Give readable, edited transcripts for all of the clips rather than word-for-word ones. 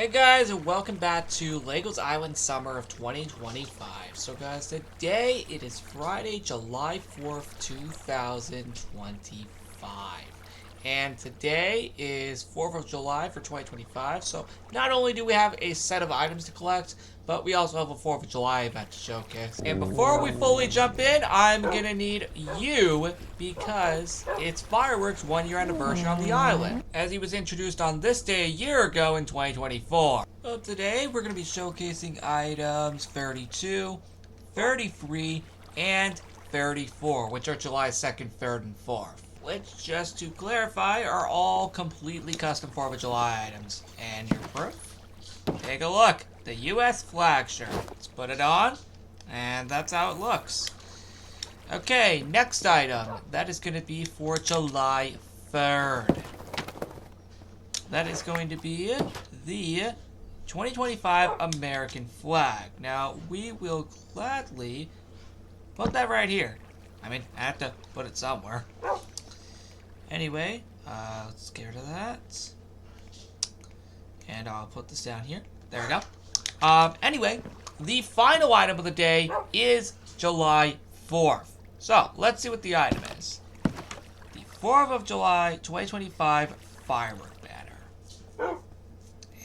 Hey guys, and welcome back to LEGO's Island Summer of 2025. So guys, today it is Friday, July 4th, 2025. And today is 4th of July for 2025. So not only do we have a set of items to collect, but we also have a 4th of July event to showcase. And before we fully jump in, I'm gonna need you because it's Fireworks' 1-year anniversary on the island, as he was introduced on this day a year ago in 2024. So today we're gonna be showcasing items 32, 33, and 34, which are July 2nd, 3rd, and 4th. Which, just to clarify, are all completely custom 4th of July items. And your proof? Take a look. The US flag shirt. Let's put it on. And that's how it looks. Okay, next item. That is going to be for July 3rd. That is going to be the 2025 American flag. Now, we will gladly put that right here. I mean, I have to put it somewhere. Anyway, let's get rid of that. And I'll put this down here. There we go. Anyway, the final item of the day is July 4th. So, let's see what the item is. The 4th of July 2025 firework banner.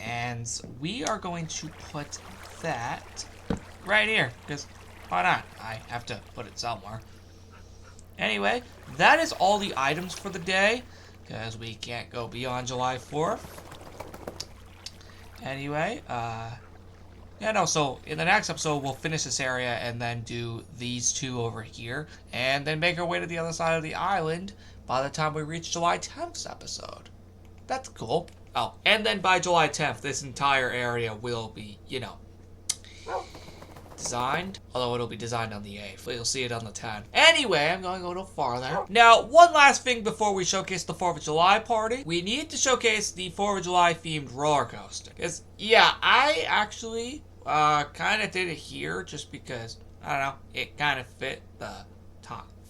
And we are going to put that right here, because why not? I have to put it somewhere. Anyway, that is all the items for the day, because we can't go beyond July 4th. Anyway, so in the next episode, we'll finish this area and then do these two over here, and then make our way to the other side of the island by the time we reach July 10th's episode. That's cool. Oh, and then by July 10th, this entire area will be, designed, although it'll be designed on the 8th. You'll see it on the 10th. Anyway, I'm going to go a little farther. Now, one last thing before we showcase the 4th of July party. We need to showcase the 4th of July themed roller coaster. Because, yeah, I actually kind of did it here just because, I don't know, it kind of fit the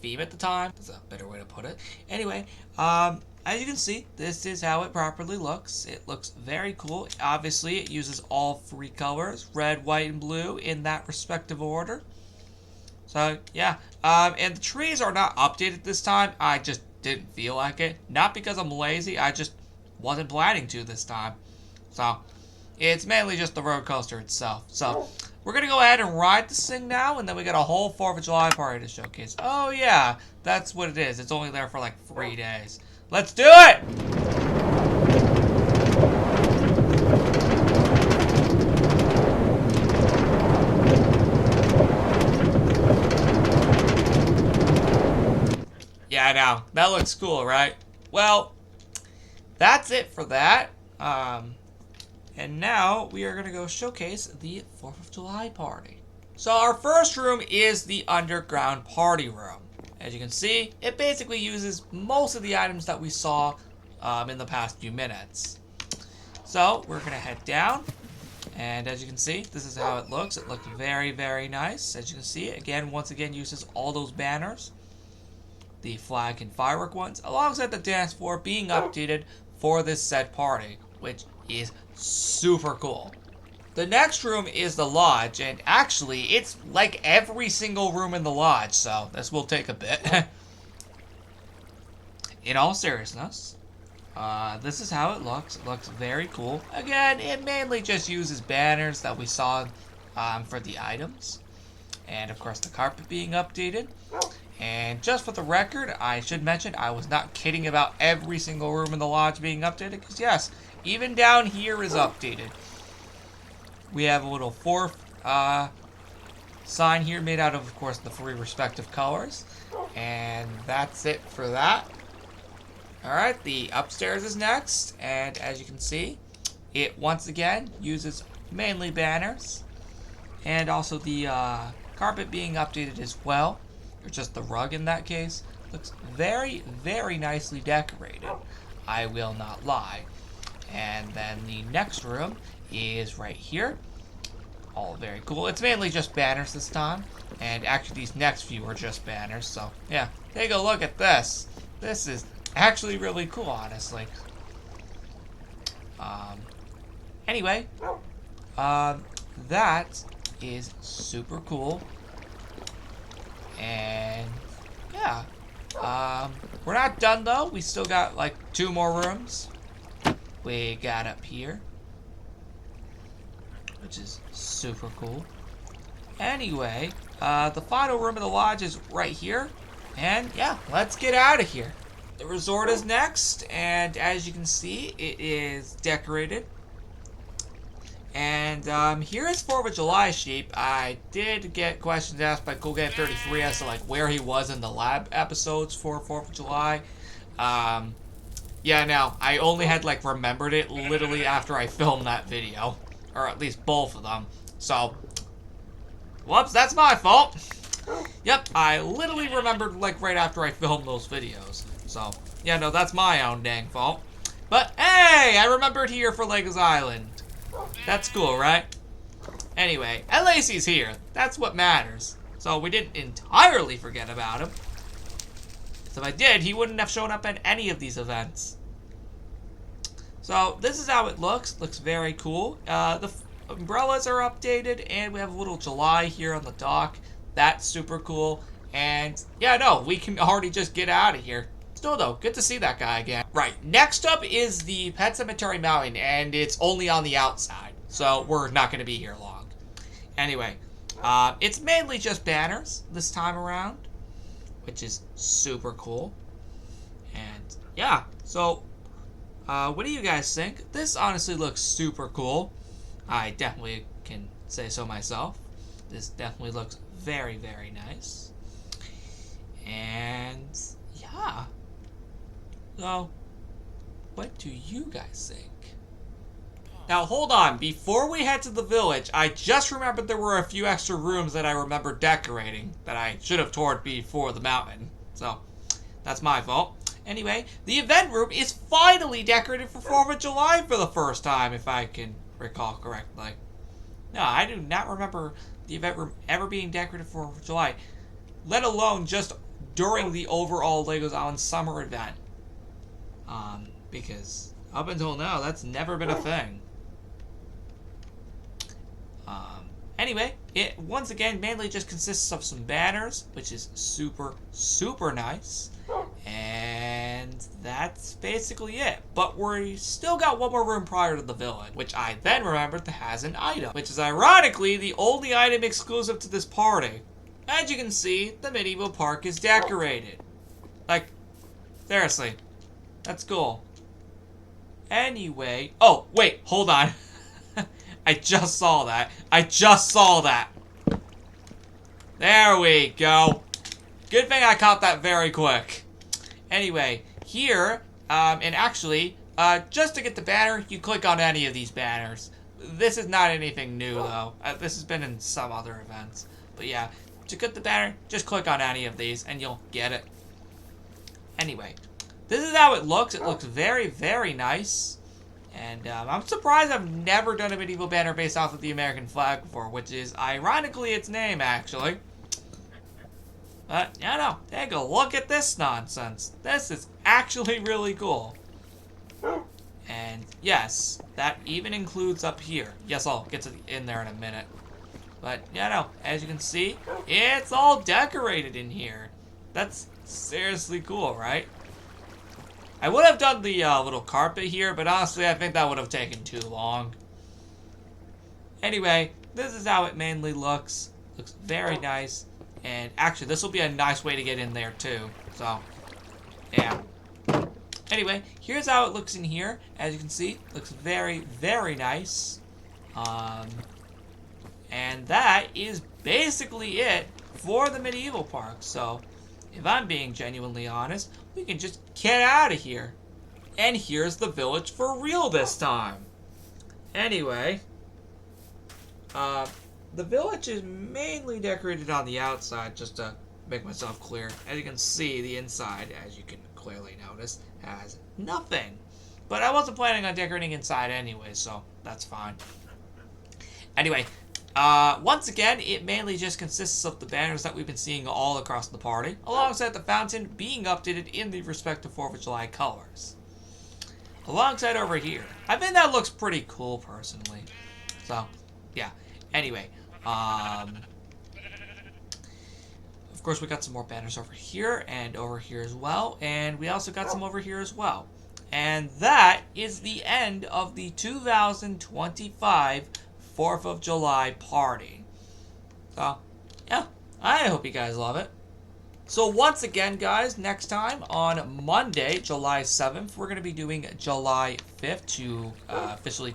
theme at the time. That's a better way to put it. Anyway, as you can see, this is how it properly looks. It looks very cool. Obviously, it uses all 3 colors, red, white, and blue, in that respective order. So, yeah. And the trees are not updated this time. I just didn't feel like it. Not because I'm lazy. I just wasn't planning to this time. So, it's mainly just the roller coaster itself. So, we're going to go ahead and ride this thing now, and then we got a whole 4th of July party to showcase. Oh, yeah. That's what it is. It's only there for like 3 days. Let's do it! Yeah, I know. That looks cool, right? Well, that's it for that. And now we are going to go showcase the 4th of July party. So our first room is the underground party room. As you can see, it basically uses most of the items that we saw in the past few minutes. So, we're going to head down. And as you can see, this is how it looks. It looks very, very nice. As you can see, once again, uses all those banners. The flag and firework ones, alongside the dance floor being updated for this said party, which is super cool. The next room is the lodge, and actually, it's like every single room in the lodge, so this will take a bit. In all seriousness, this is how it looks. It looks very cool. Again, it mainly just uses banners that we saw for the items. And, of course, the carpet being updated. And just for the record, I should mention I was not kidding about every single room in the lodge being updated, because, yes, even down here is updated. We have a little 4th sign here made out of course, the 3 respective colors. And that's it for that. Alright, the upstairs is next. And as you can see, it once again uses mainly banners. And also the carpet being updated as well. Or just the rug in that case. Looks very, very nicely decorated. I will not lie. And then the next room is right here. All very cool. It's mainly just banners this time. And actually these next few are just banners. So yeah, take a look at this. This is actually really cool, honestly. Anyway, that is super cool. And yeah, we're not done though. We still got like 2 more rooms. We got up here, which is super cool. Anyway, the final room of the lodge is right here. And yeah, let's get out of here. The resort is next, and as you can see, it is decorated. And here is 4th of July sheep. I did get questions asked by CoolGame33 as to like where he was in the lab episodes for 4th of July. Yeah, no, I only had like remembered it literally after I filmed that video, or at least both of them. So, whoops, that's my fault. Yep, I literally remembered like right after I filmed those videos. So, yeah, no, that's my own dang fault. But hey, I remembered here for Legos Island. That's cool, right? Anyway, Lacey's here. That's what matters. So we didn't entirely forget about him. So if I did, he wouldn't have shown up at any of these events. So this is how it looks. Looks very cool. The umbrellas are updated, and we have a little July here on the dock. That's super cool. And yeah, no, we can already just get out of here. Still though, good to see that guy again. Right, next up is the Pet Cemetery Mountain, and it's only on the outside, so we're not going to be here long. Anyway, it's mainly just banners this time around, which is super cool. And yeah, so what do you guys think? This honestly looks super cool. I definitely can say so myself. This definitely looks very, very nice. And yeah. So, what do you guys think? Now, hold on. Before we head to the village, I just remembered there were a few extra rooms that I remember decorating that I should have toured before the mountain. So, that's my fault. Anyway, the event room is finally decorated for 4th of July for the first time, if I can recall correctly. No, I do not remember the event room ever being decorated for 4th of July, let alone just during the overall Legos Island summer event. Because up until now, that's never been a thing. Anyway, it once again mainly just consists of some banners, which is super, super nice. And that's basically it. But we still got one more room prior to the village, which I then remembered has an item, which is ironically the only item exclusive to this party. As you can see, the medieval park is decorated. Like, seriously, that's cool. Anyway, oh, wait, hold on. I just saw that. I just saw that. There we go. Good thing I caught that very quick. Anyway, here, and actually, just to get the banner, you click on any of these banners. This is not anything new, though. This has been in some other events. But yeah, to get the banner, just click on any of these, and you'll get it. Anyway, this is how it looks. It looks very, very nice. And I'm surprised I've never done a medieval banner based off of the American flag before, which is ironically its name, actually. But, you know, take a look at this nonsense. This is actually really cool. And yes, that even includes up here. Yes, I'll get to in there in a minute. But, you know, as you can see, it's all decorated in here. That's seriously cool, right? I would have done the little carpet here, but honestly, I think that would have taken too long. Anyway, this is how it mainly looks. Looks very nice. And actually, this will be a nice way to get in there, too. So, yeah. Anyway, here's how it looks in here. As you can see, looks very, very nice. And that is basically it for the medieval park. So, if I'm being genuinely honest, we can just get out of here. And here's the village for real this time. Anyway, the village is mainly decorated on the outside, just to make myself clear. As you can see, the inside, as you can clearly notice, has nothing. But I wasn't planning on decorating inside anyway, so that's fine. Anyway, once again, it mainly just consists of the banners that we've been seeing all across the party, alongside the fountain being updated in the respective 4th of July colors. alongside over here. I think that looks pretty cool, personally. So, yeah. Anyway, of course, we got some more banners over here and over here as well. And we also got some over here as well. And that is the end of the 2025 4th of July party. So, yeah, I hope you guys love it. So once again, guys, next time on Monday, July 7th, we're going to be doing July 5th to officially,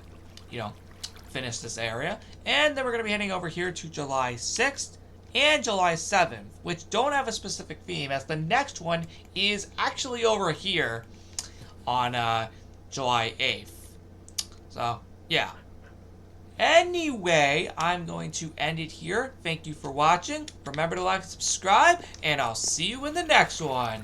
finish this area. And then we're going to be heading over here to July 6th and July 7th, which don't have a specific theme, as the next one is actually over here on July 8th. So, yeah. Anyway, I'm going to end it here. Thank you for watching. Remember to like and subscribe, and I'll see you in the next one.